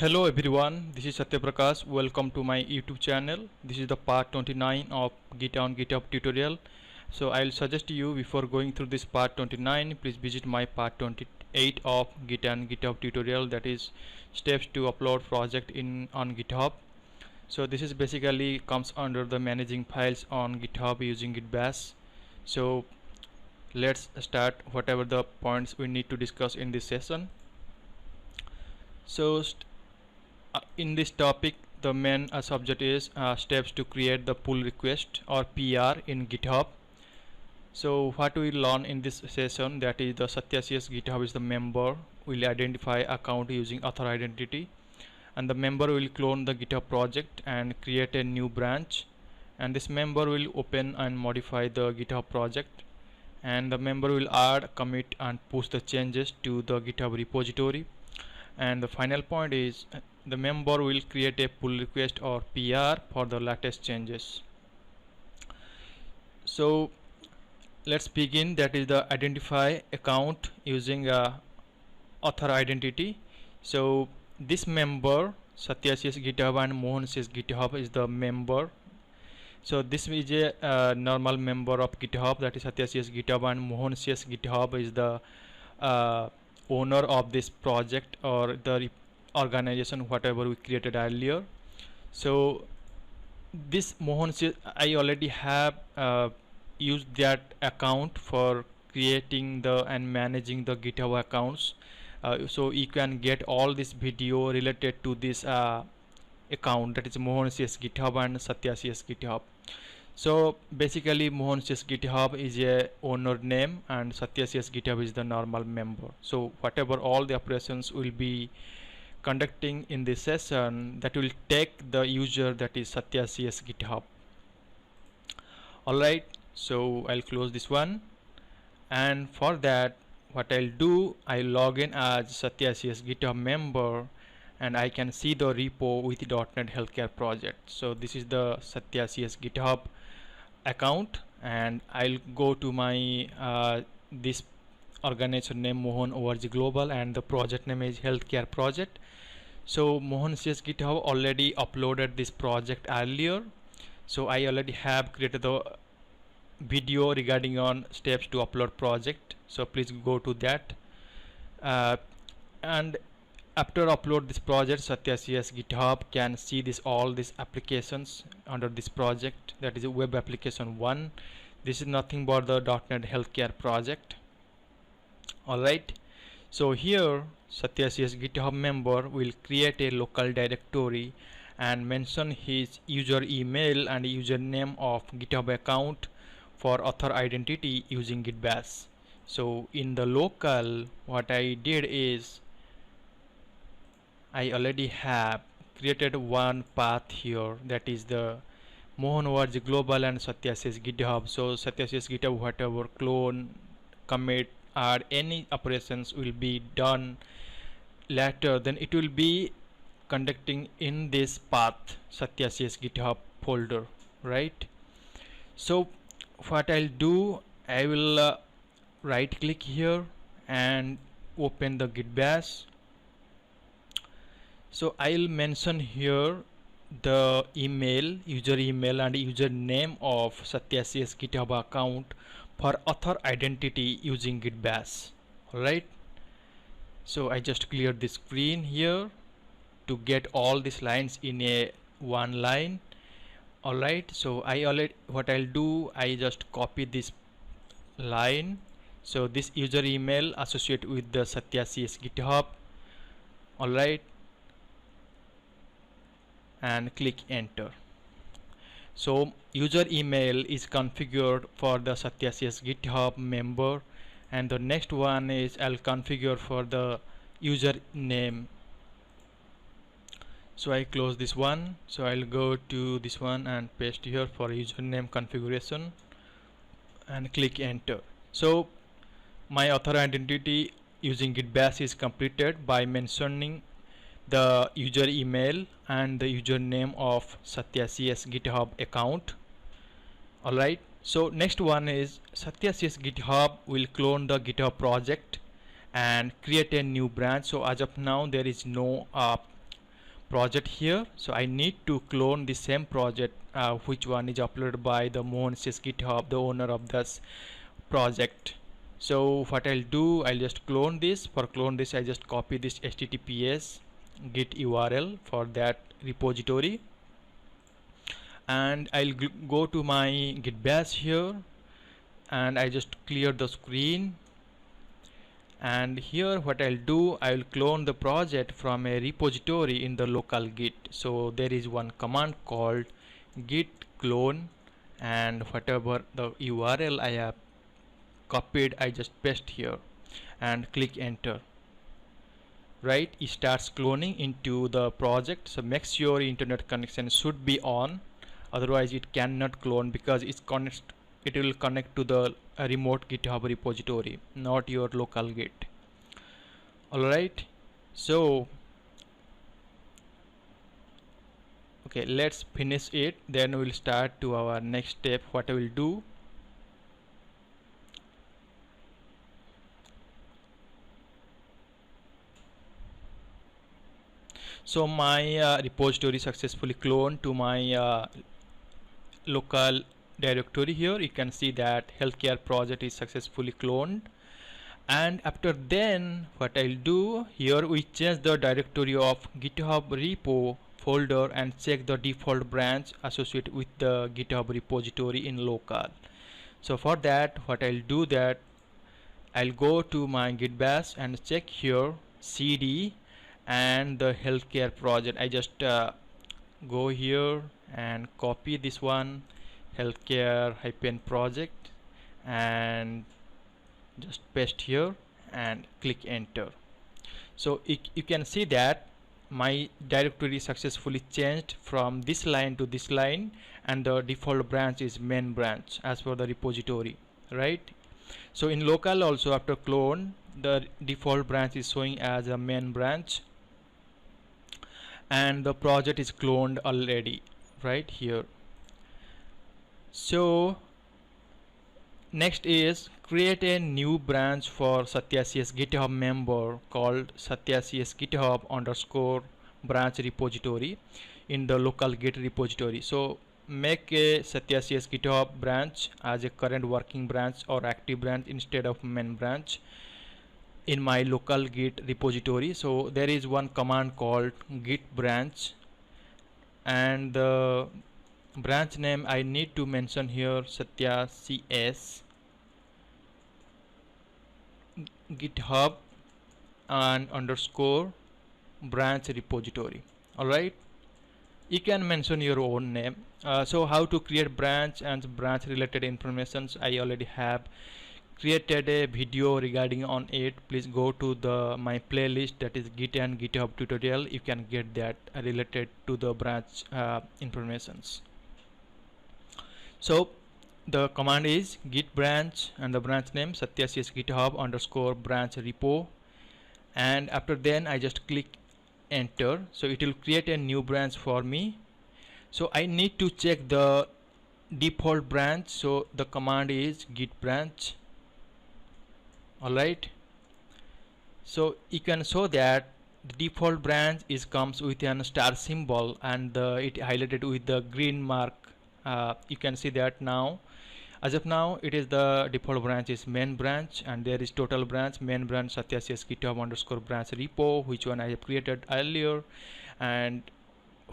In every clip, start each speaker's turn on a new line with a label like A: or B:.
A: Hello everyone, this is Satya Prakash. Welcome to my YouTube channel. This is the part 29 of Git on GitHub tutorial. So I'll suggest you before going through this part 29, please visit my part 28 of Git on GitHub tutorial, that is steps to upload project on GitHub. So this is basically comes under the managing files on GitHub using Git Bash. So let's start whatever the points we need to discuss in this session. So in this topic, the main subject is steps to create the pull request or PR in GitHub. So what we learn in this session, that is the Satya CS GitHub is the member will identify account using author identity, and the member will clone the GitHub project and create a new branch, and this member will open and modify the GitHub project, and the member will add, commit and push the changes to the GitHub repository. And the final point is the member will create a pull request or PR for the latest changes. So let's begin. That is the identify account using author identity. So this member, Satya CS GitHub and Mohan CS GitHub, is the member. So this is a normal member of GitHub, that is Satya CS GitHub, and Mohan CS GitHub is the owner of this project or the organization whatever we created earlier. So this Mohan, I already have used that account for creating the and managing the GitHub accounts. So you can get all this video related to this account, that is Mohan CS GitHub and Satya CS GitHub. So basically Mohan CS GitHub is a owner name and Satya CS GitHub is the normal member. So whatever all the operations will be conducting in this session, that will take the user, that is Satya CS GitHub. Alright, so I'll close this one, and for that what I'll do, I'll log in as Satya CS GitHub member, and I can see the repo with the .NET Healthcare project. So this is the Satya CS GitHub account, and I'll go to my this organization name Mohan ORG Global, and the project name is Healthcare project. So Mohan CS GitHub already uploaded this project earlier, so I already have created the video regarding on steps to upload project. So please go to that, and after upload this project, Satya CS GitHub can see this all these applications under this project, that is a web application 1. This is nothing but the .NET Healthcare project. Alright, so here Satya CS GitHub member will create a local directory and mention his user email and username of GitHub account for author identity using Git Bash. So in the local, what I did is I already have created one path here, that is the Mohan ORG Global and Satya CS GitHub. So Satya CS GitHub, whatever clone, commit, add, any operations will be done later, then it will be conducting in this path Satya CS GitHub folder, right? So what I'll do, I will right click here and open the Git Bash. So I'll mention here the email, user email and username of Satya CS GitHub account for author identity using Git Bash. Alright, so I just cleared the screen here to get all these lines in a one line. Alright, so what I'll do, I just copy this line. So this user email associated with the Satya CS GitHub. Alright, and click enter. So user email is configured for the Satya CS GitHub member, and the next one is I'll configure for the user name. So I close this one, so I'll go to this one and paste here for username configuration and click enter. So my author identity using Git Bash is completed by mentioning the user email and the username of Satya CS GitHub account. Alright, so next one is Satya CS GitHub will clone the GitHub project and create a new branch. So as of now there is no project here. So I need to clone the same project which one is uploaded by the Mohan's GitHub, the owner of this project. So what I'll do, I'll just clone this. For clone this, I just copy this HTTPS git URL for that repository, and I'll go to my git bash here, and I just clear the screen. And here what I'll do, I'll clone the project from a repository in the local git. So there is one command called git clone, and whatever the URL I have copied, I just paste here and click enter. Right, it starts cloning into the project. So make sure internet connection should be on, otherwise it cannot clone, because it will connect to the remote GitHub repository, not your local git. Alright, so okay, let's finish it, then we'll start to our next step. What I will do, so my repository successfully cloned to my local directory. Here you can see that healthcare project is successfully cloned. And after then what I'll do, here we change the directory of GitHub repo folder and check the default branch associated with the GitHub repository in local. So for that, what I'll do, that I'll go to my git bash and check here cd and the healthcare project. I just go here and copy this one, healthcare project, and just paste here and click enter. So you can see that my directory successfully changed from this line to this line, and the default branch is main branch as per the repository, right? So in local also, after clone, the default branch is showing as a main branch, and the project is cloned already right here. So next is create a new branch for SatyaCS GitHub member called SatyaCS GitHub _ branch repository in the local Git repository. So make a SatyaCS GitHub branch as a current working branch or active branch instead of main branch in my local Git repository. So there is one command called git branch, and the branch name I need to mention here, SatyaCS GitHub and _ branch repository. Alright, you can mention your own name. So how to create branch and branch related informations, I already have created a video regarding on it. Please go to my playlist, that is Git and GitHub tutorial. You can get that related to the branch informations. So the command is git branch and the branch name SatyaCS GitHub _ branch repo, and after then I just click enter. So it will create a new branch for me. So I need to check the default branch, so the command is git branch. Alright, so you can show that the default branch comes with an star symbol, and it highlighted with the green mark. You can see that now. As of now, it is the default branch is main branch, and there is total branch, main branch SatyaCS GitHub _ branch repo, which one I have created earlier. And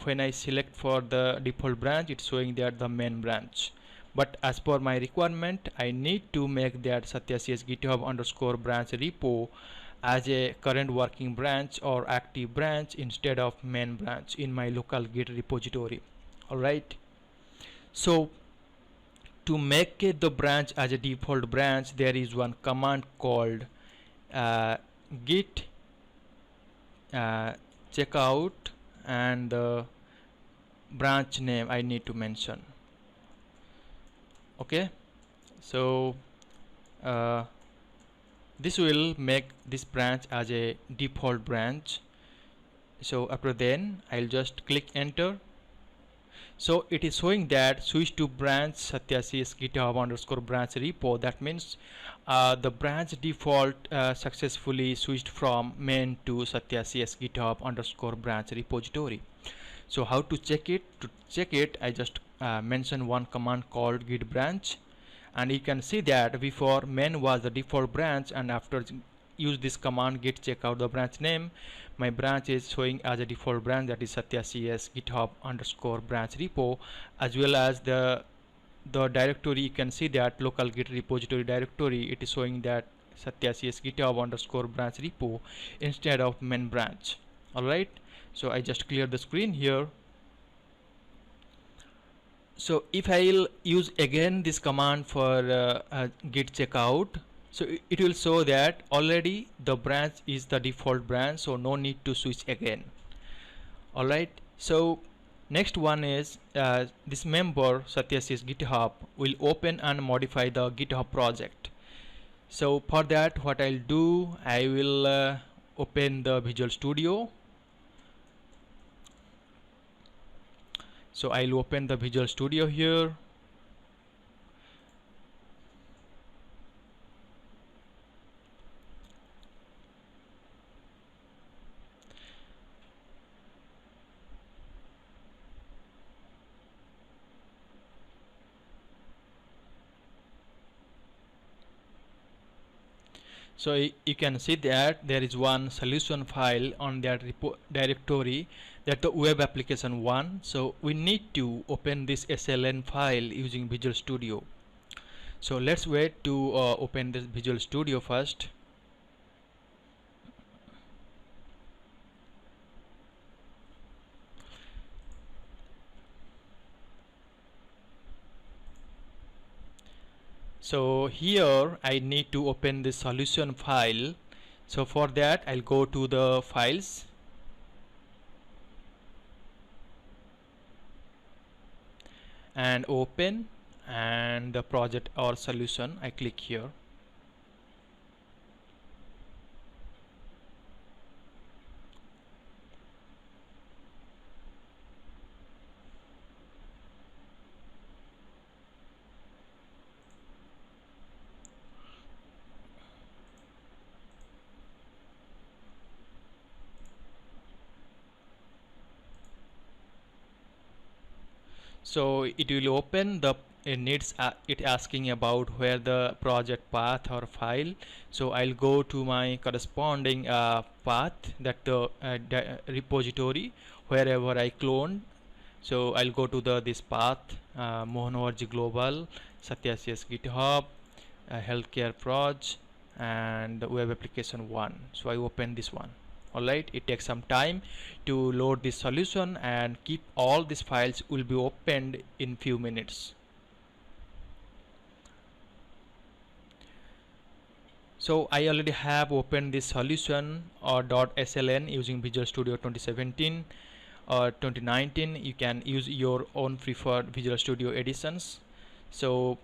A: when I select for the default branch, it's showing that the main branch. But as per my requirement, I need to make that SatyaCS GitHub _ branch repo as a current working branch or active branch instead of main branch in my local Git repository. Alright, so to make the branch as a default branch, there is one command called git checkout, and the branch name I need to mention. Okay, so this will make this branch as a default branch. So after then I'll just click enter. So it is showing that switch to branch Satya CS GitHub underscore branch repo. That means the branch default successfully switched from main to Satya CS GitHub underscore branch repository. So how to check it? To check it, I just mention one command called git branch, and you can see that before main was the default branch, and after use this command git check out the branch name, my branch is showing as a default branch, that is Satya CS GitHub underscore branch repo, as well as the directory. You can see that local git repository directory, it is showing that Satya CS GitHub underscore branch repo instead of main branch. Alright, so I just clear the screen here. So if I'll use again this command for git checkout, so it will show that already the branch is the default branch, so no need to switch again. Alright, so next one is this member Satya CS GitHub will open and modify the GitHub project. So for that, what I'll do, I will open the Visual Studio. So I'll open the Visual Studio here. So you can see that there is one solution file on that directory, that the web application 1. So we need to open this SLN file using Visual Studio. So let's wait to open this Visual Studio first. So here I need to open the solution file. So for that, I'll go to the files, and open, and the project or solution, I click here. So it will open the, it needs it asking about where the project path or file. So I'll go to my corresponding path, that the repository wherever I cloned. So I'll go to the this path, Mohan Global, Satya CS GitHub, healthcare proj, and web application 1. So I open this one. Alright, it takes some time to load this solution, and keep all these files will be opened in few minutes. So I already have opened this solution or .sln using Visual Studio 2017 or 2019. You can use your own preferred Visual Studio editions. So,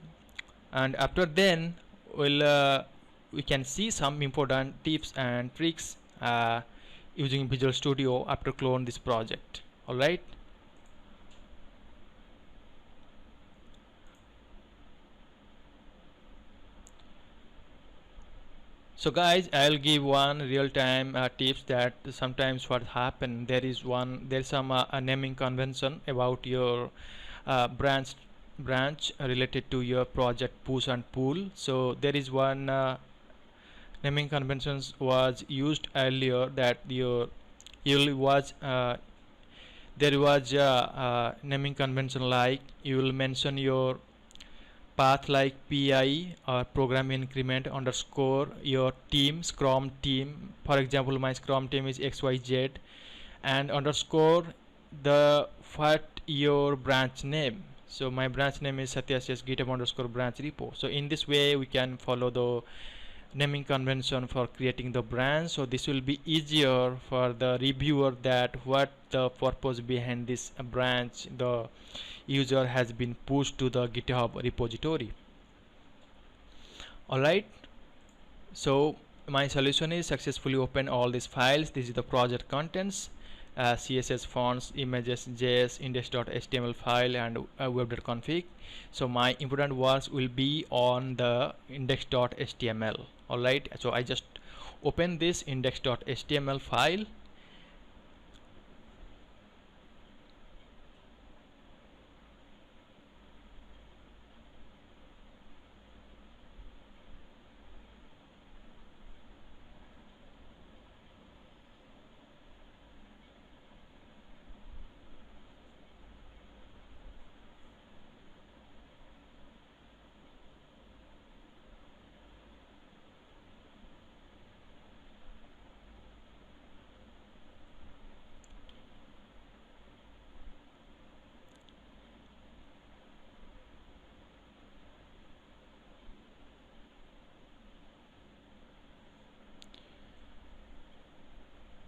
A: and after then we can see some important tips and tricks using Visual Studio after clone this project. Alright, so guys, I'll give one real-time tips that sometimes what happen, there's some naming convention about your branch related to your project push and pull. So there is one naming conventions was used earlier, that there was naming convention like you will mention your path like PI or program increment underscore your team, Scrum team. For example, my Scrum team is XYZ, and underscore the what your branch name. So my branch name is Satya CS GitHub underscore branch repo. So in this way we can follow the naming convention for creating the branch. So this will be easier for the reviewer, that what the purpose behind this branch the user has been pushed to the GitHub repository. Alright, so my solution is successfully open all these files. This is the project contents, CSS fonts, images, JS, index.html file, and web.config. So my important works will be on the index.html. Alright, so I just open this index.html file.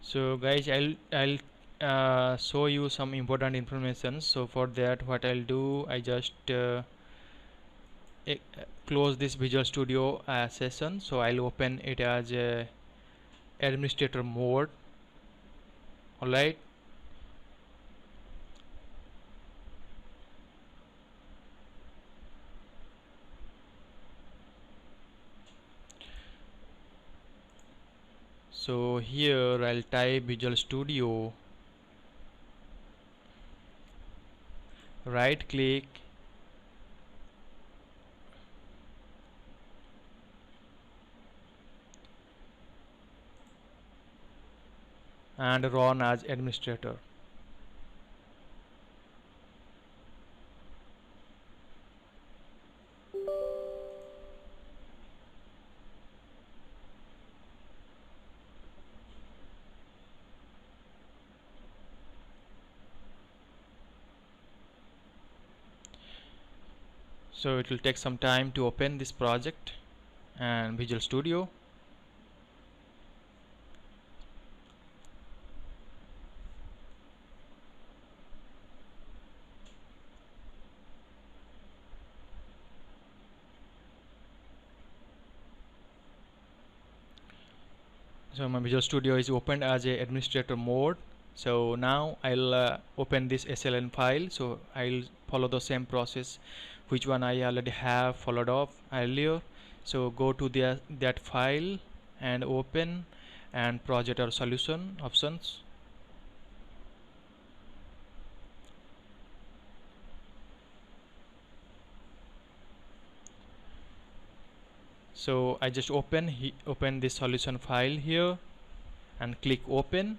A: So guys, I'll show you some important information. So for that, what I'll do, I just close this Visual Studio session. So I'll open it as a administrator mode. Alright, so here I'll type Visual Studio, right click, and run as administrator. So it will take some time to open this project and Visual Studio. So my Visual Studio is opened as a administrator mode. So now I'll open this SLN file. So I'll follow the same process which one I already have followed up earlier. So go to that file and open and project or solution options. So I just open this solution file here and click open.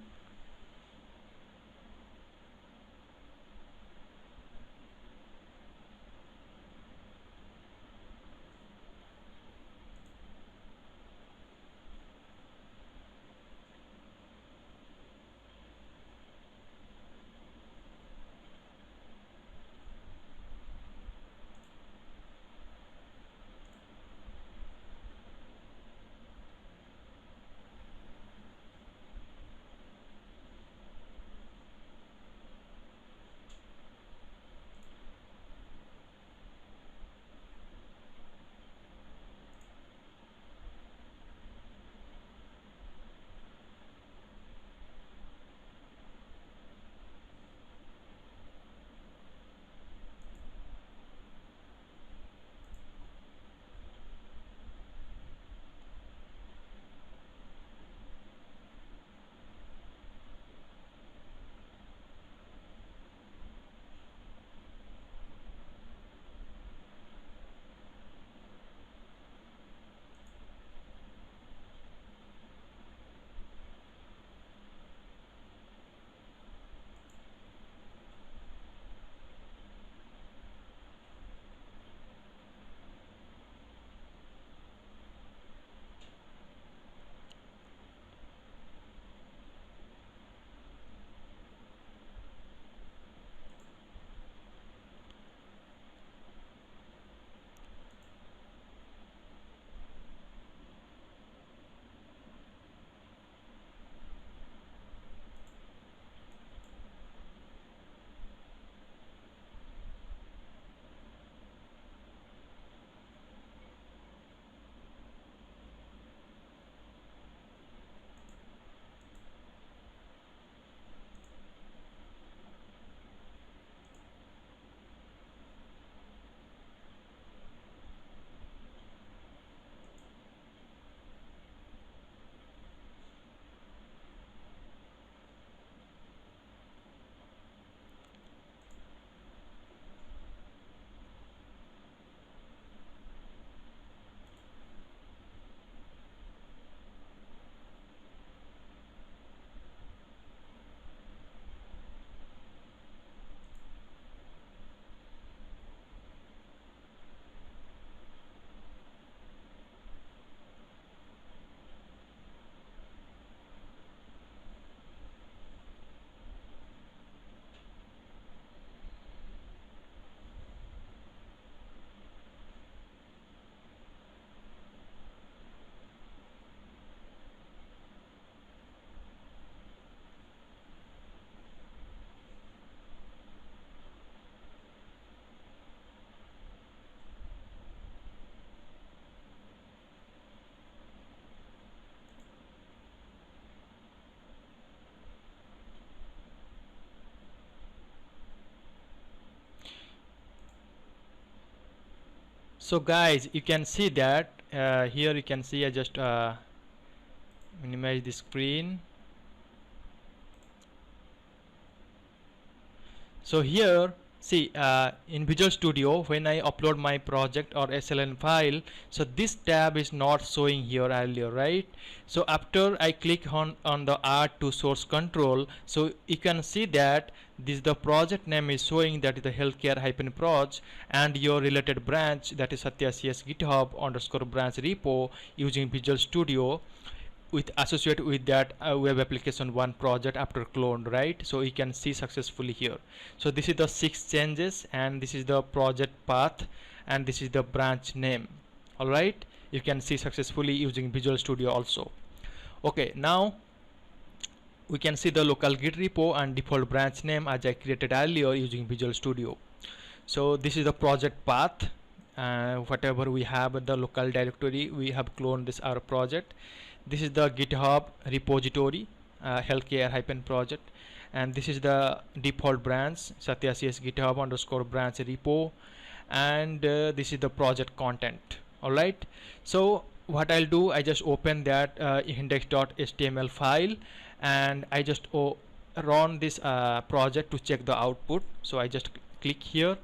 A: So guys, you can see that here you can see I just minimize the screen. So here see in Visual Studio, when I upload my project or SLN file, so this tab is not showing here earlier, right? So after I click on the add to source control, so you can see that this the project name is showing, that is the healthcare-proj, and your related branch, that is Satya CS GitHub underscore branch repo using Visual Studio, with associate with that web application one project after clone, right? So you can see successfully here. So this is the 6 changes, and this is the project path, and this is the branch name. All right, you can see successfully using Visual Studio also. Okay, now we can see the local git repo and default branch name as I created earlier using Visual Studio. So this is the project path. Whatever we have the local directory, we have cloned this our project. This is the GitHub repository, healthcare-project, and this is the default branch, Satya CS GitHub underscore branch repo, and this is the project content. All right. So what I'll do, I just open that index.html file, and I just run this project to check the output. So I just click here.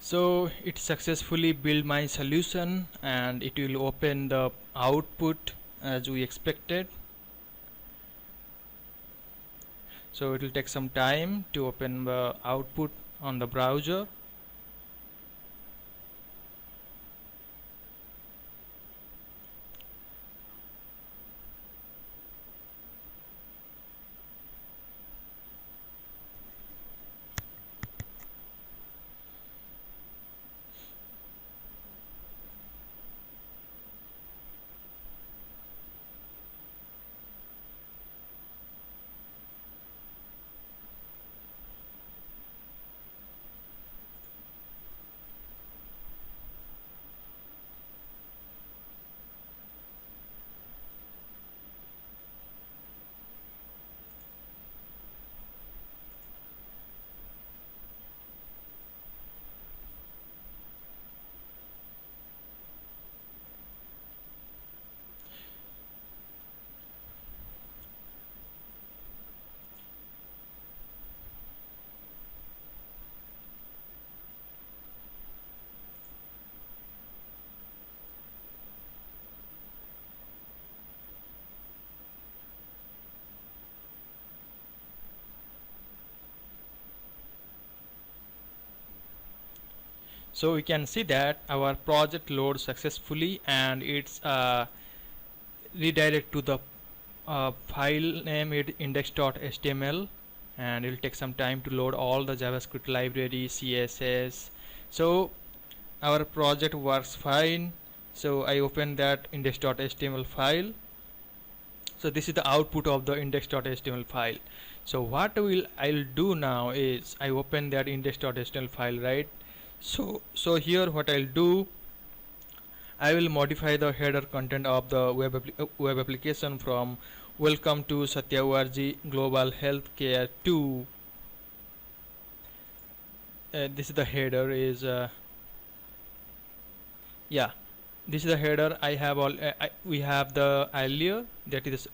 A: So it successfully built my solution, and it will open the output as we expected. So it will take some time to open the output on the browser. So we can see that our project loads successfully, and it's redirect to the file name index.html, and it will take some time to load all the JavaScript library, CSS. So our project works fine. So I open that index.html file. So this is the output of the index.html file. So what I'll do now is I open that index.html file, right? So here what I'll do, I will modify the header content of the web application from welcome to Satya ORG Global Healthcare to this is the header is yeah, this is the header. I have all we have the earlier, that is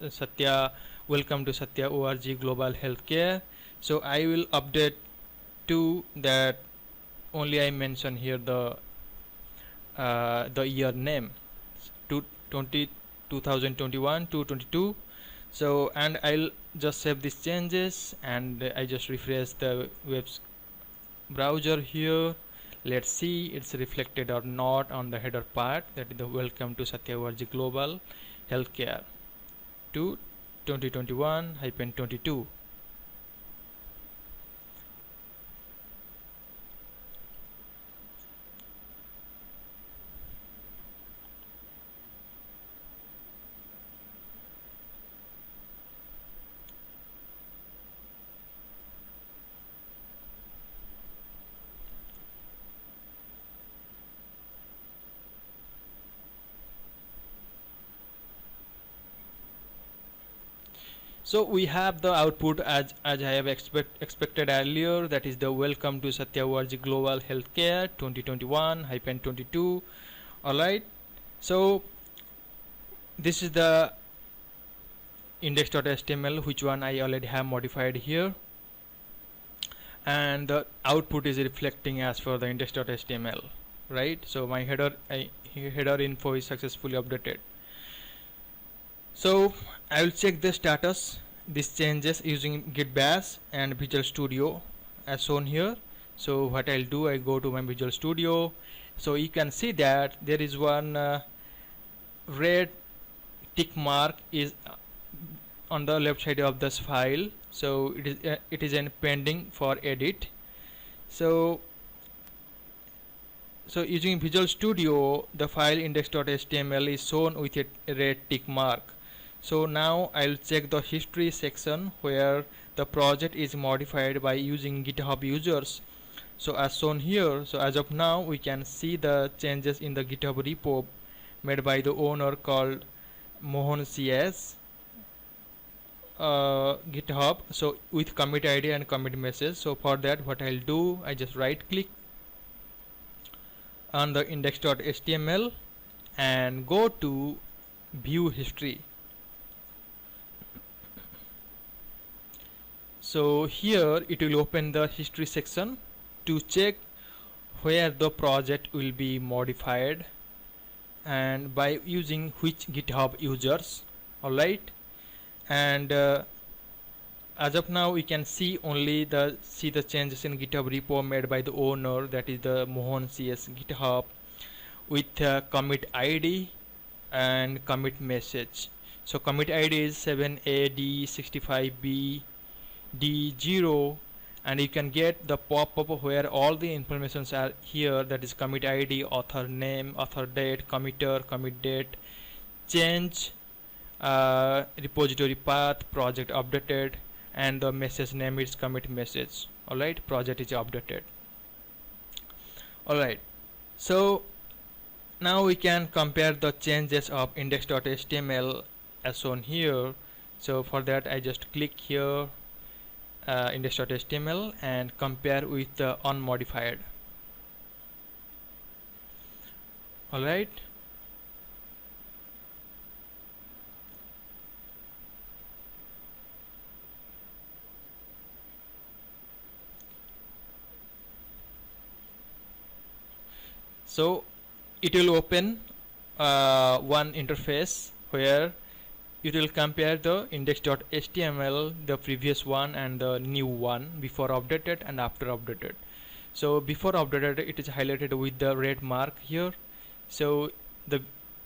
A: Satya, welcome to Satya ORG Global Healthcare. So I will update to that. Only I mention here the year name to 2021 to 22. So and I'll just save these changes, and I just refresh the web browser here. Let's see it's reflected or not on the header part, that is the welcome to Satya ORG Global Healthcare to 2021-22. So we have the output as I have expected earlier, that is the welcome to Satya ORG Global Healthcare 2021-22. Alright, so this is the index.html, which one I already have modified here, and the output is reflecting as for the index.html, right? So my header info is successfully updated. So I will check the status, these changes using Git Bash and Visual Studio as shown here. So what I'll do, I go to my Visual Studio. So you can see that there is one red tick mark is on the left side of this file. So it is in pending for edit. So using Visual Studio, the file index.html is shown with a red tick mark. So now I'll check the history section where the project is modified by using GitHub users. So as shown here, so as of now we can see the changes in the GitHub repo made by the owner called Mohan CS GitHub. So with commit ID and commit message. So for that, what I'll do, I just right click on the index.html and go to view history. So here it will open the history section to check where the project will be modified and by using which GitHub users. Alright, and as of now we can see only the changes in GitHub repo made by the owner, that is the Mohan CS GitHub, with commit ID and commit message. So commit ID is 7AD65B D0, and you can get the pop-up where all the informations are here, that is commit ID, author name, author date, committer, commit date, change, repository path, project updated, and the message name is commit message. Alright, project is updated. Alright, so now we can compare the changes of index.html as shown here. So for that I just click here index.html and compare with the unmodified. Alright, so it will open one interface where it will compare the index.html, the previous one and the new one, before updated and after updated. So before updated it is highlighted with the red mark here. So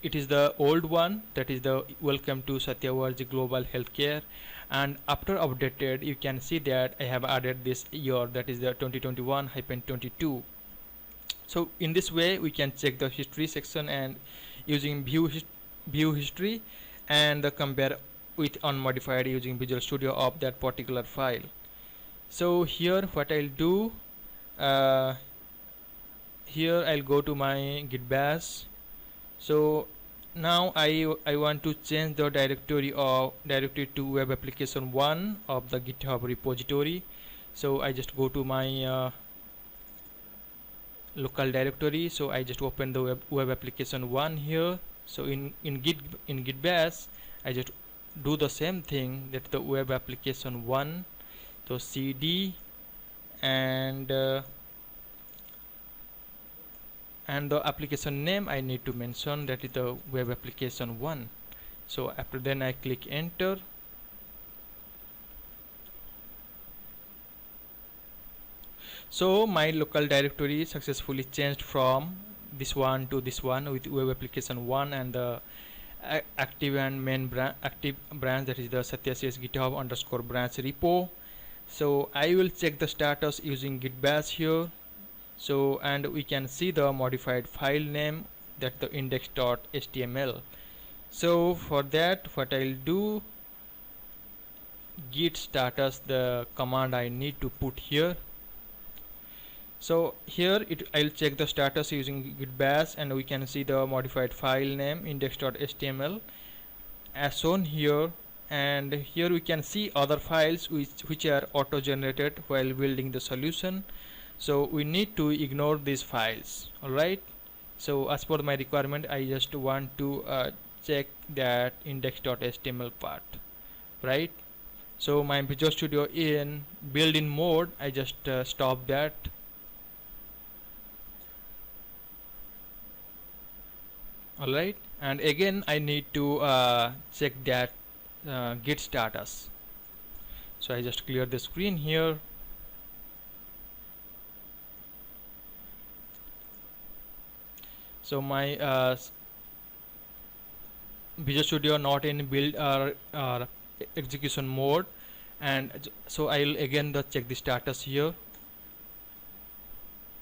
A: it is the old one, that is the welcome to Satya ORG Global Healthcare, and after updated you can see that I have added this year, that is the 2021-22. So in this way we can check the history section and using view history and compare with unmodified using Visual Studio of that particular file. So here what I'll do, here I'll go to my Git Bash. So now I want to change the directory to web application 1 of the GitHub repository. So I just go to my local directory. So I just open the web application 1 here. So in git bash I just do the same thing, that the web application 1, so cd and the application name I need to mention, that is the web application 1. So after then I click enter. So my local directory successfully changed from this one to this one with web application 1 and the active and main active branch, that is the SatyaCS GitHub underscore branch repo. So I will check the status using git bash here. So and we can see the modified file name, that the index.html. So for that, what I'll do, git status, the command I need to put here. So here I'll check the status using git bash, and we can see the modified file name index.html as shown here, and here we can see other files which are auto generated while building the solution. So we need to ignore these files. Alright, so as per my requirement, I just want to check that index.html part, right? So my Visual Studio in build-in mode, I just stop that. Alright, and again I need to check that git status. So I just clear the screen here. So my Visual Studio not in build or execution mode, and so I'll again check the status here.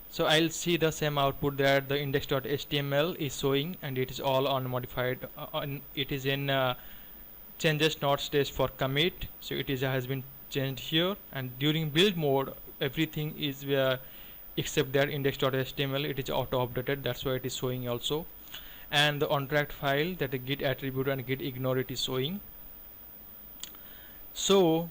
A: So I'll see the same output that the index.html is showing, and it is all unmodified. It is in changes not staged for commit. So it is has been changed here, and during build mode everything is except that index.html, it is auto updated. That's why it is showing also. And the untracked file, that the git attribute and git ignore, it is showing. So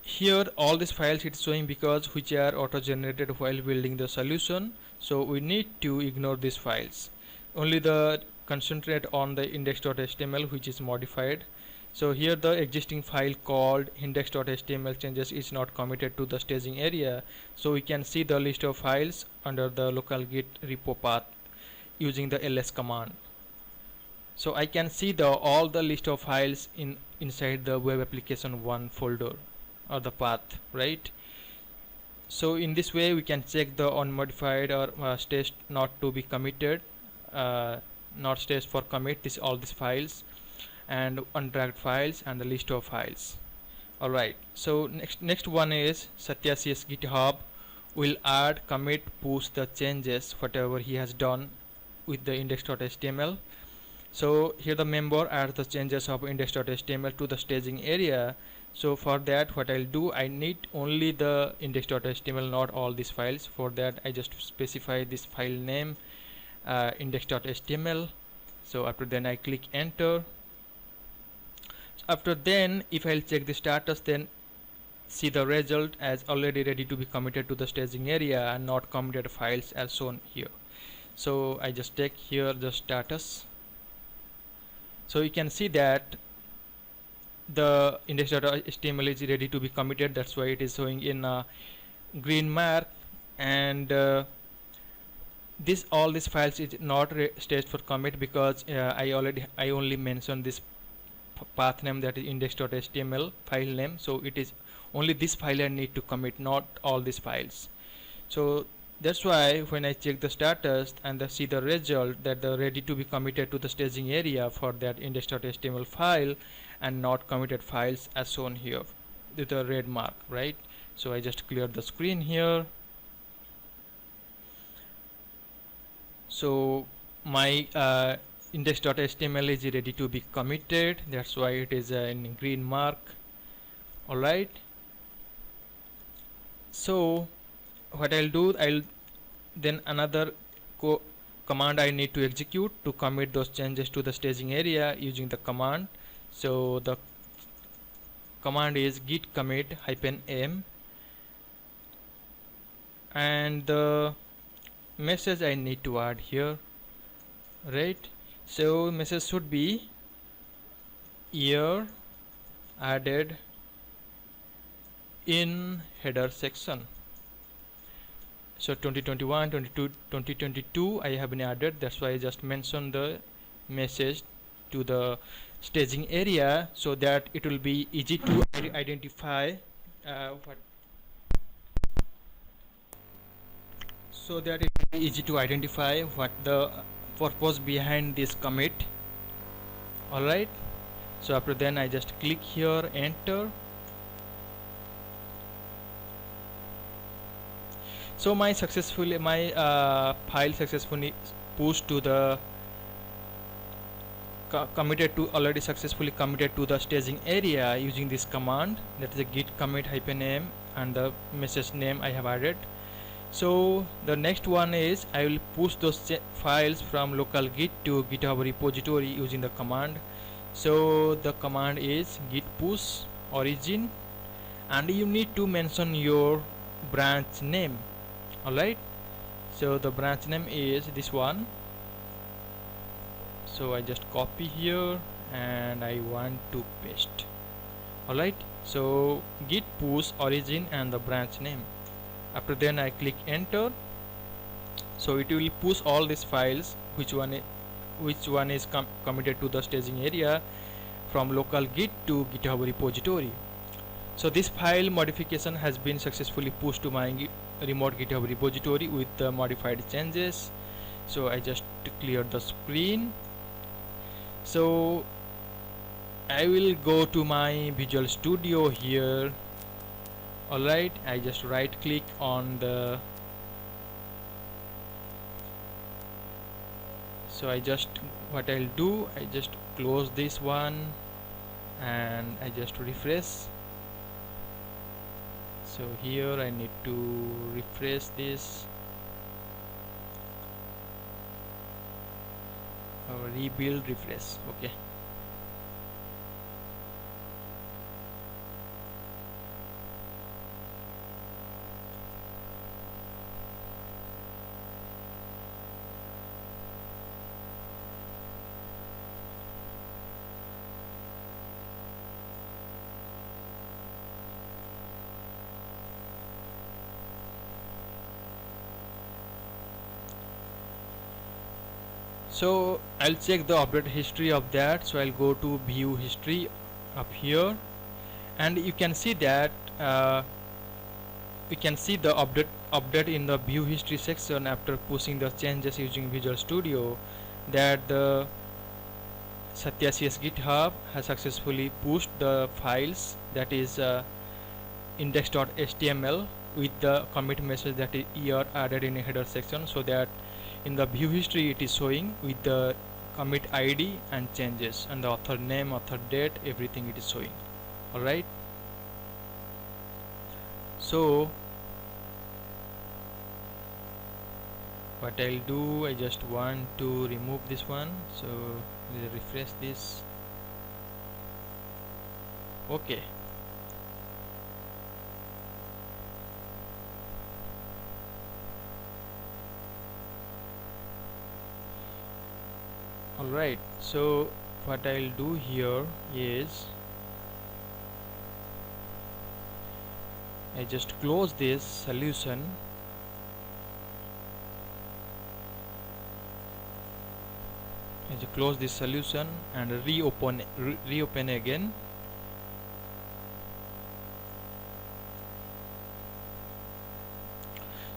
A: here all these files it's showing because which are auto generated while building the solution. So we need to ignore these files, only the concentrate on the index.html which is modified. So here the existing file called index.html changes is not committed to the staging area. So we can see the list of files under the local git repo path using the ls command. So I can see all the list of files inside the web application 1 folder or the path, right? So in this way we can check the unmodified or staged not to be committed, not staged for commit, all these files, and untracked files and the list of files. Alright, so next one is SatyaCS GitHub will add, commit, push the changes whatever he has done with the index.html. So here the member adds the changes of index.html to the staging area. So for that, what I'll do, I need only the index.html, not all these files. For that I just specify this file name index.html. so after then I click enter. After then, if I'll check the status, then see the result as already ready to be committed to the staging area and not committed files as shown here. So I just take here the status. So you can see that the index.html is ready to be committed. That's why it is showing in a green mark, and all these files is not staged for commit because I only mentioned this path name, that is index.html file name. So it is only this file I need to commit, not all these files. So that's why when I check the status and see the result, that the ready to be committed to the staging area for that index.html file and not committed files as shown here with a red mark, right? So I just clear the screen here. So my index.html is ready to be committed. That's why it is in green mark. Alright, so what I'll do, then another command I need to execute to commit those changes to the staging area using the command. So the command is git commit -m, and the message I need to add here, right? So message should be year added in header section. So 2021, 22, 2022 I have been added. That's why I just mentioned the message to the staging area, so that it will be easy to identify what so that it will be easy to identify what the purpose behind this commit. Alright, so after then I just click here, enter. So my file successfully pushed to the already successfully committed to the staging area using this command, that is a git commit -m and the message name I have added. So the next one is I will push those files from local git to GitHub repository using the command. So the command is git push origin, and you need to mention your branch name. Alright, so the branch name is this one. So I just copy here and I want to paste. Alright, so git push origin and the branch name. After then I click enter. So it will push all these files which one is committed to the staging area from local git to GitHub repository. So this file modification has been successfully pushed to my remote GitHub repository with the modified changes. So I just clear the screen. So I will go to my Visual Studio here. Alright, I just right click on the, so what I'll do, I just close this one and I just refresh. So here I need to refresh this or rebuild, refresh. Okay, so I'll check the update history of that. So I'll go to view history up here, and you can see that we can see the update in the view history section after pushing the changes using Visual Studio, that the Satya CS GitHub has successfully pushed the files, that is index.html with the commit message that is year added in a header section, so that in the view history it is showing with the commit ID and changes and the author name, author date, everything it is showing. Alright, so what I'll do, I just want to remove this one, so we'll refresh this. Okay, alright, so what I'll do here is I just close this solution. I just close this solution and reopen again.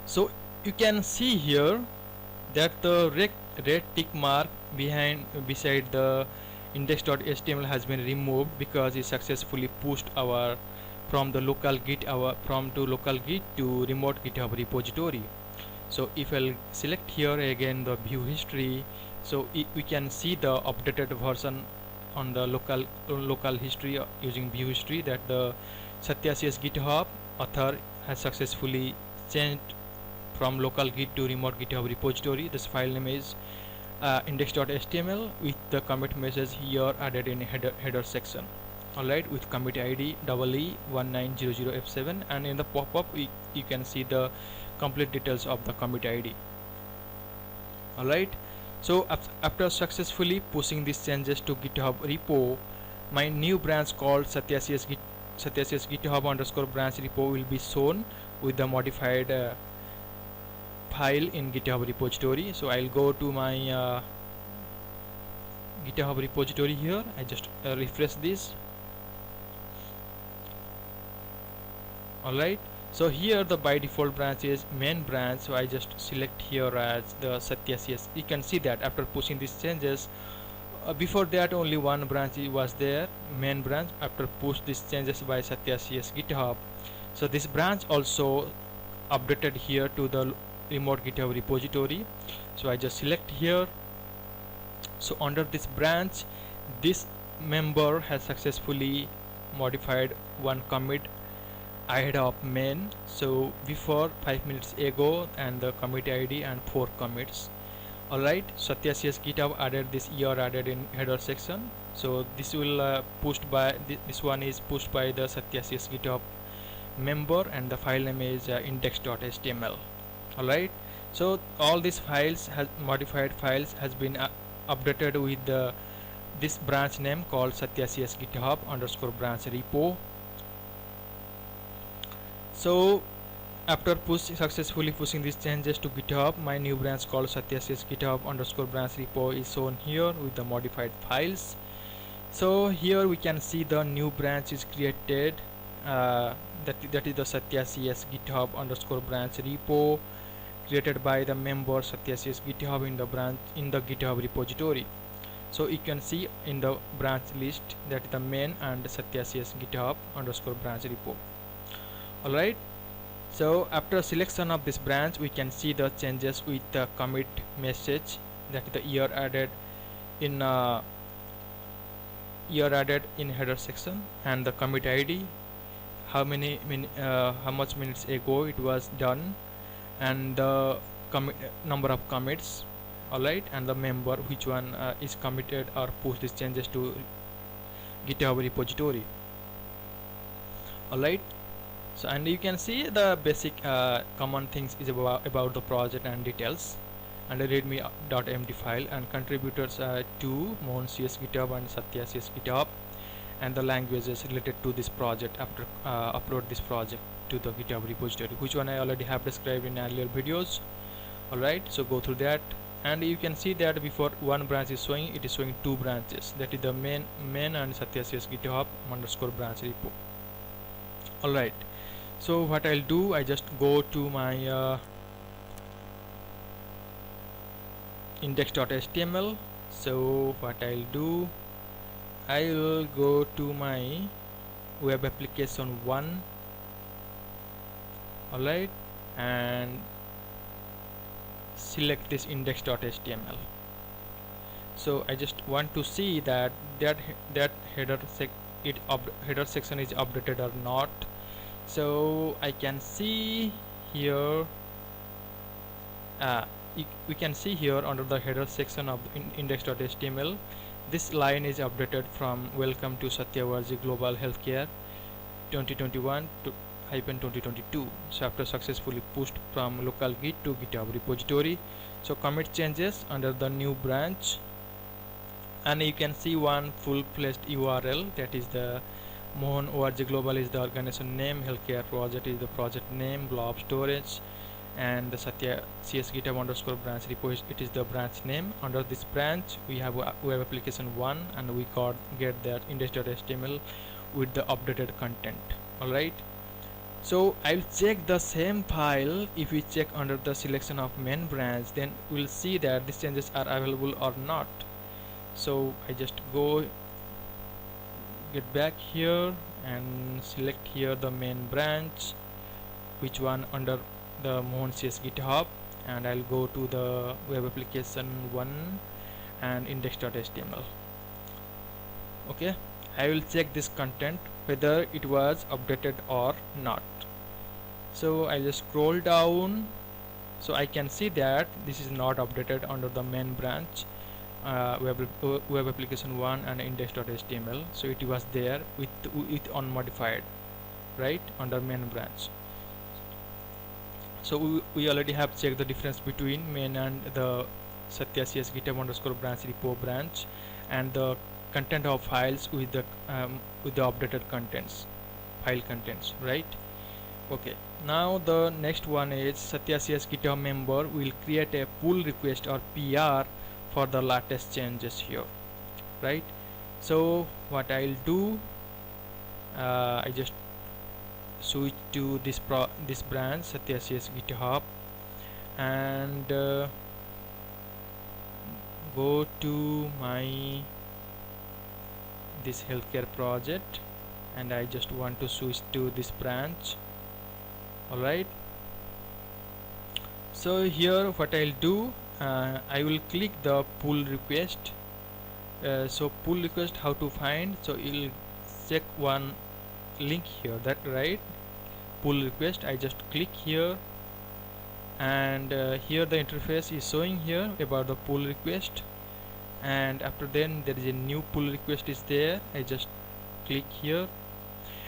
A: So you can see here that the red tick mark beside the index.html has been removed because it successfully pushed our from local git to remote GitHub repository. So if I'll select here again the view history, so we can see the updated version on the local history using view history, that the Satya CS GitHub author has successfully changed from local git to remote GitHub repository. This file name is index.html with the commit message here added in header section. Alright, with commit ID EE1900F7, and in the pop-up you can see the complete details of the commit ID. Alright, so after successfully pushing these changes to GitHub repo, my new branch called SatyaCS GitHub underscore branch repo will be shown with the modified file in GitHub repository. So I'll go to my GitHub repository here. I just refresh this. Alright, so here the by default branch is main branch, so I just select here as the SatyaCS. You can see that after pushing these changes, before that only one branch was there, main branch. After push these changes by SatyaCS GitHub, so this branch also updated here to the remote GitHub repository. So I just select here. So under this branch, this member has successfully modified one commit ahead of main. So before 5 minutes ago, and the commit ID and 4 commits. Alright, SatyaCS GitHub added this ER added in header section. So this will pushed by this one is pushed by the SatyaCS GitHub member, and the file name is index.html. Alright, so all these files has modified files has been updated with this branch name called SatyaCS GitHub underscore branch repo. So after successfully pushing these changes to GitHub, my new branch called SatyaCS GitHub underscore branch repo is shown here with the modified files. So here we can see the new branch is created, that is the SatyaCS GitHub underscore branch repo created by the member SatyaCS GitHub in the GitHub repository. So you can see in the branch list that the main and SatyaCS GitHub underscore branch repo. Alright, so after selection of this branch, we can see the changes with the commit message, that the year added in header section, and the commit ID, how much minutes ago it was done, and the number of commits. Alright, and the member which one is committed or pushed these changes to GitHub repository. Alright, so and you can see the basic common things is about the project and details, and a readme.md file, and contributors to MohanCS GitHub and SatyaCS GitHub, and the languages related to this project after upload this project to the GitHub repository, which one I already have described in earlier videos. Alright, so go through that, and you can see that before one branch is showing, it is showing 2 branches, that is the main and SatyaCS GitHub underscore branch repo. Alright, so what I'll do, I just go to my index.html. so what I'll do, I will go to my web application 1. Alright, and select this index.html. So I just want to see that header section is updated or not. So I can see here, we can see here under the header section of index.html, this line is updated from welcome to Satyavarji Global Healthcare 2021 to 2022. So after successfully pushed from local git to GitHub repository, so commit changes under the new branch, and you can see one full-fledged URL, that is the Mohan ORG Global is the organization name, healthcare project is the project name, blob storage, and the SatyaCS GitHub underscore branch repo it is the branch name. Under this branch we have web application 1, and we get that index.html with the updated content. Alright, so I'll check the same file. If we check under the selection of main branch, then we'll see that these changes are available or not. So I just get back here and select here the main branch, which one under the MohanCS GitHub, and I'll go to the web application 1 and index.html. okay, I will check this content whether it was updated or not. So I just scroll down, so I can see that this is not updated under the main branch, web application 1 and index.html. so it was there with unmodified, right, under main branch. So we already have checked the difference between main and the Satya CS GitHub underscore branch repo branch, and the content of files with the updated contents, file contents, right? Okay, now the next one is Satya CS GitHub member will create a pull request or PR for the latest changes here, right? So what I'll do, I just switch to this branch Satya CS GitHub, and go to my this healthcare project, and I just want to switch to this branch. Alright, so here what I'll do, I will click the pull request. So pull request, how to find, so you'll check one link here, that right, pull request. I just click here, and here the interface is showing here about the pull request, and after then there is a new pull request is there. I just click here,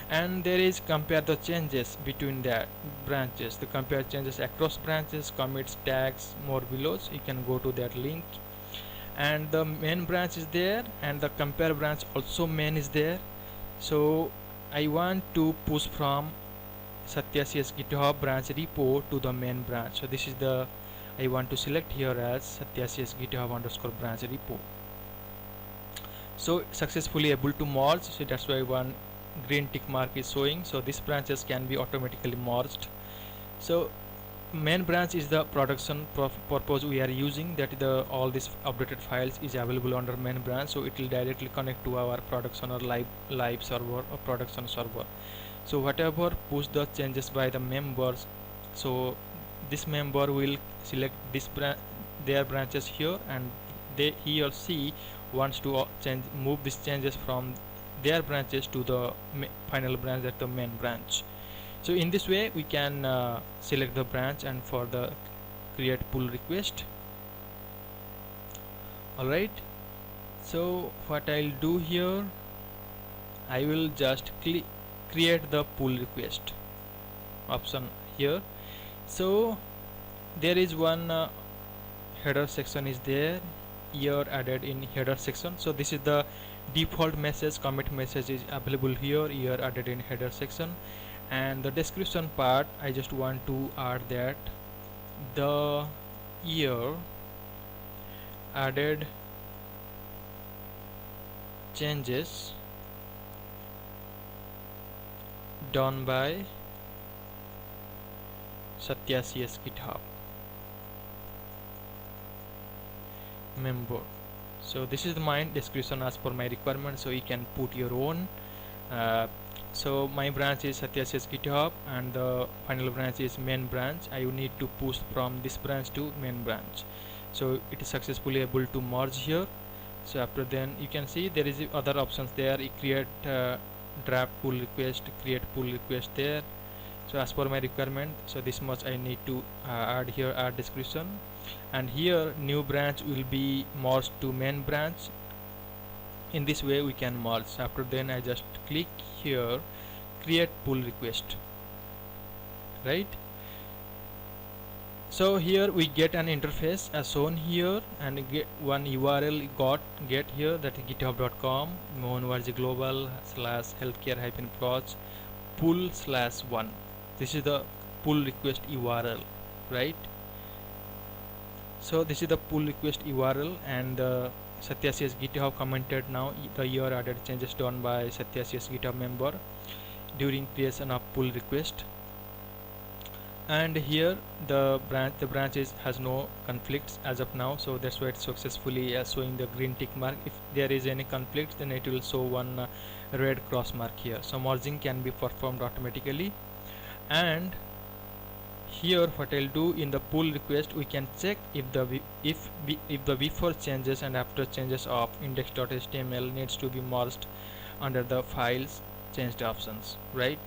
A: and there is compare the changes between the branches, the compare changes across branches, commits, tags, more below. So you can go to that link, and the main branch is there, and the compare branch also main is there. So I want to push from Satya CS GitHub branch repo to the main branch. So this is the, I want to select here as Satya CS GitHub underscore branch repo. So successfully able to merge, so that's why one green tick mark is showing. So these branches can be automatically merged. So main branch is the production purpose we are using, that the all these updated files is available under main branch, so it will directly connect to our production or live server or production server. So whatever push the changes by the members, so this member will select this their branches here, and he or she wants to move these changes from their branches to the final branch, at the main branch. So in this way we can select the branch and for the create pull request. Alright, so what I'll do here, I will just create the pull request option here. So there is one header section is there here, added in header section. So this is the default message, commit message is available here added in header section. And the description part, I just want to add that the year added changes done by Satya CS GitHub member. So this is my description as per my requirement, so you can put your own. So my branch is Satya CS GitHub, and the final branch is main branch. I need to push from this branch to main branch, so it is successfully able to merge here. So after then you can see there is other options there, you create draft pull request, create pull request there. So as per my requirement, so this much I need to add here, add description, and here new branch will be merged to main branch. In this way we can merge. After then I just click here create pull request, right? So here we get an interface as shown here, and get one URL get here, that is github.com mohanwarji-global/healthcare-proj pull/1. This is the pull request URL, right? So this is the pull request URL, and Satya CS GitHub commented now the year added changes done by Satya CS GitHub member during creation of pull request. And here the branch has no conflicts as of now, so that's why it's successfully showing the green tick mark. If there is any conflict, then it will show one red cross mark here. So merging can be performed automatically. And here what I'll do, in the pull request we can check if the before changes and after changes of index.html needs to be merged under the files changed options, right?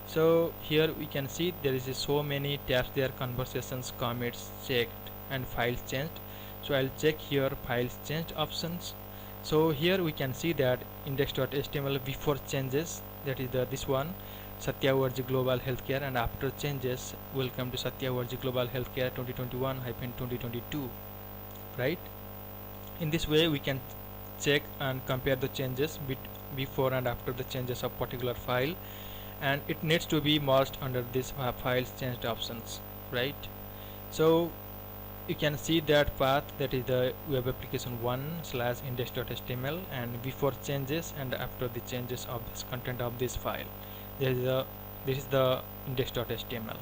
A: So here we can see there is so many tabs there, conversations, commits, checked, and files changed. So I'll check here files changed options. So here we can see that index.html before changes, that is this one, Satya Warji Global Healthcare, and after changes welcome to Satya Warji Global Healthcare 2021-2022. right? In this way we can check and compare the changes before and after the changes of particular file, and it needs to be merged under this files changed options, right? So you can see that path, that is the web application 1 slash index.html, and before changes and after the changes of this content of this file, this is the index.html.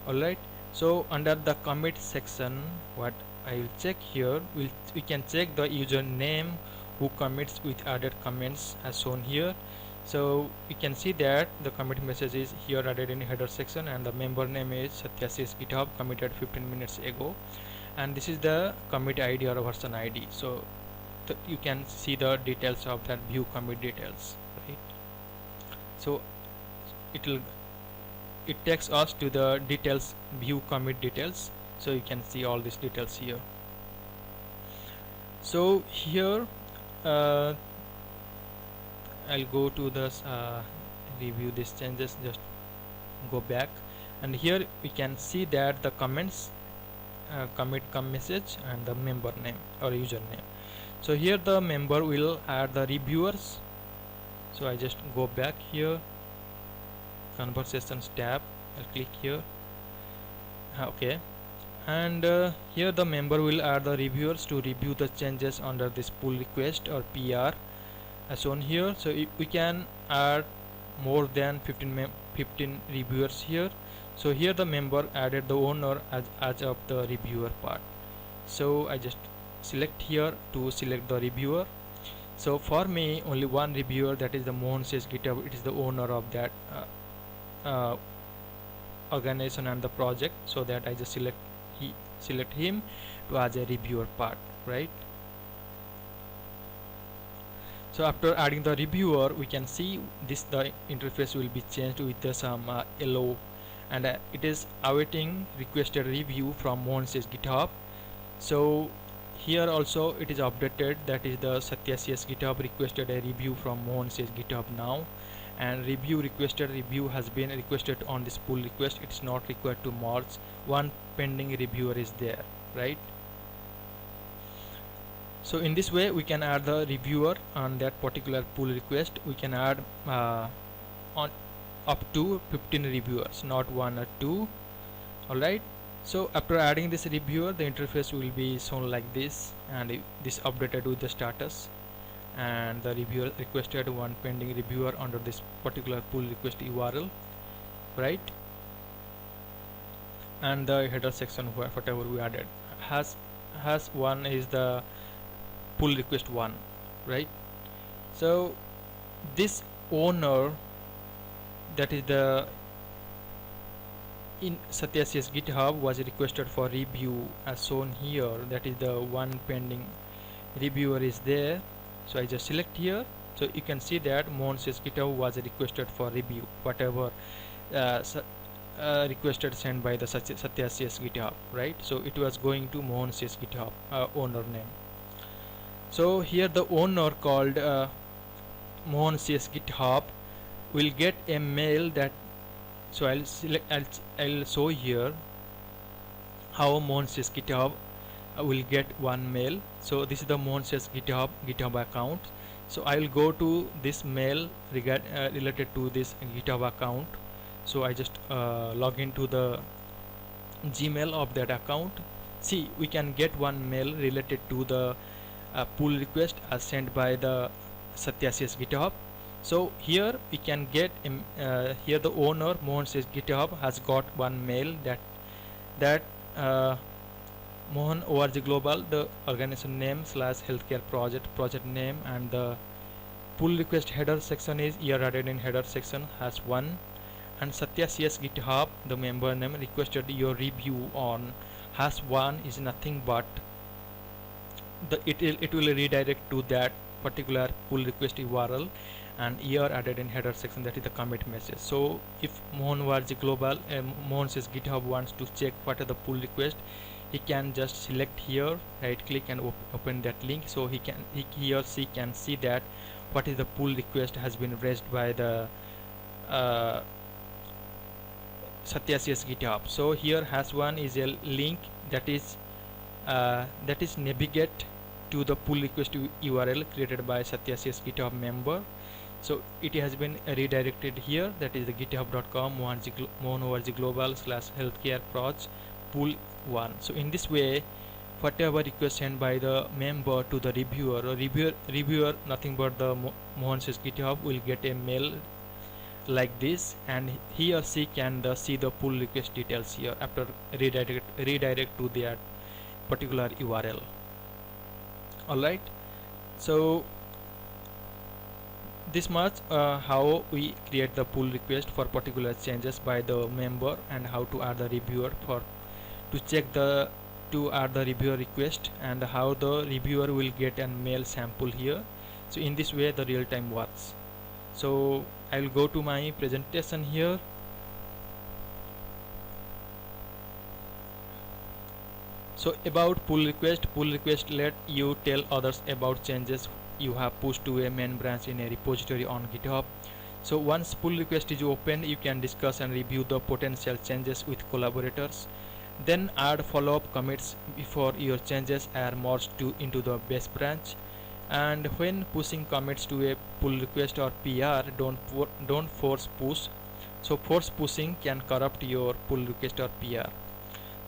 A: Alright, so under the commit section, what I will check here, we can check the username who commits with added comments as shown here. So you can see that the commit message is here added in header section, and the member name is Satyashish GitHub, committed 15 minutes ago, and this is the commit ID or version ID. So you can see the details of that view commit details, right? So it takes us to the details view commit details, so you can see all these details here. So here I'll go to this review these changes, just go back, and here we can see that the comments commit message and the member name or username. So here the member will add the reviewers, so I just go back here, conversations tab, I'll click here, okay, and here the member will add the reviewers to review the changes under this pull request or PR as shown here. So we can add more than 15 reviewers here. So here the member added the owner as of the reviewer part, so I just select here to select the reviewer. So for me only one reviewer, that is the Mohan says GitHub, it is the owner of that organization and the project, so that I just select him to as a reviewer part, right? So after adding the reviewer, we can see this, the interface will be changed with some yellow, and it is awaiting requested review from Mohan says GitHub. So here also it is updated, that is the Satyashish GitHub requested a review from Mohan says GitHub now, and requested review has been requested on this pull request. It's not required to merge, one pending reviewer is there, right? So in this way we can add the reviewer on that particular pull request. We can add on up to 15 reviewers, not 1 or 2. Alright, so after adding this reviewer, the interface will be shown like this, and this updated with the status, and the reviewer requested one pending reviewer under this particular pull request URL, right? And the header section where whatever we added has one is the pull request 1, right? So this owner, that is the in Satyashish GitHub, was requested for review as shown here, that is the one pending reviewer is there. So I just select here, so you can see that Mohan says GitHub was requested for review, whatever requested sent by the Satyashish GitHub, right? So it was going to Mohan says GitHub owner name. So here the owner called Mohan says GitHub will get a mail that, so I'll show here how Mohan says GitHub will get one mail. So this is the Mohan says GitHub account. So I will go to this mail related to this GitHub account. So I just log into the Gmail of that account. See, we can get one mail related to the pull request as sent by the Satyashish GitHub. So here we can get here the owner Mohan says GitHub has got one mail that Mohan ORG Global, the organization name / healthcare project name, and the pull request header section is here added in header section has one, and Satyashish GitHub, the member name requested your review on has one is nothing but it will redirect to that particular pull request URL, and here added in header section, that is the commit message. So if Mohan ORG Global Mohan says GitHub wants to check what are the pull request, he can just select here, right click and open that link, so he or she can see that what is the pull request has been raised by the Satyashish GitHub. So here has one is a link that is that is navigate to the pull request URL created by Satya CS GitHub member. So it has been redirected here, that is the github.com mohanorg global/healthcare proj pull 1. So in this way, whatever request sent by the member to the reviewer, or reviewer nothing but the Mohan says GitHub will get a mail like this, and he or she can see the pull request details here after redirect to that particular URL. Alright, so this much how we create the pull request for particular changes by the member, and how to add the reviewer for to check the to add the reviewer request, and how the reviewer will get a mail sample here. So in this way the real time works. So I will go to my presentation here. So about pull request let you tell others about changes you have pushed to a main branch in a repository on GitHub. So once pull request is open, you can discuss and review the potential changes with collaborators. Then add follow-up commits before your changes are merged into the base branch. And when pushing commits to a pull request or PR, don't force push. So force pushing can corrupt your pull request or PR.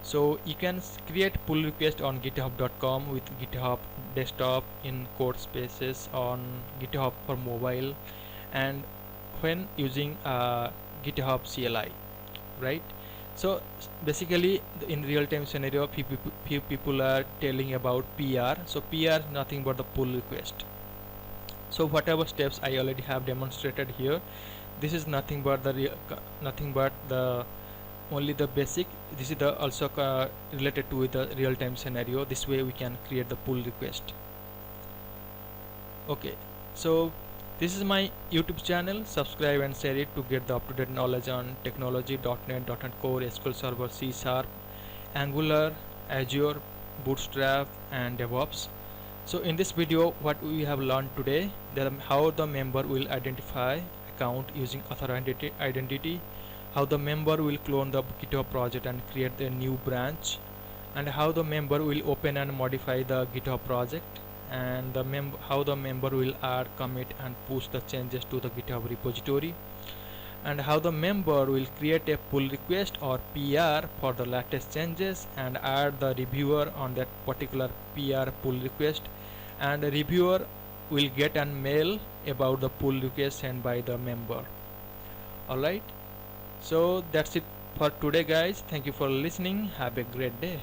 A: So you can create pull request on github.com with GitHub desktop in code spaces on GitHub for mobile, and when using GitHub CLI, right? So basically in real-time scenario, few people are telling about PR. So PR is nothing but the pull request. So whatever steps I already have demonstrated here, this is nothing but the only the basic. This is the also related to the real-time scenario. This way we can create the pull request. Okay, so this is my YouTube channel. Subscribe and share it to get the up-to-date knowledge on technology, .NET Core, SQL Server, C#, Angular, Azure, Bootstrap, and DevOps. So in this video, what we have learned today, that how the member will identify account using author identity, how the member will clone the GitHub project and create a new branch, and how the member will open and modify the GitHub project, and how the member will add, commit, and push the changes to the GitHub repository, and how the member will create a pull request or PR for the latest changes and add the reviewer on that particular PR pull request, and the reviewer will get a mail about the pull request sent by the member. Alright, so that's it for today guys. Thank you for listening. Have a great day.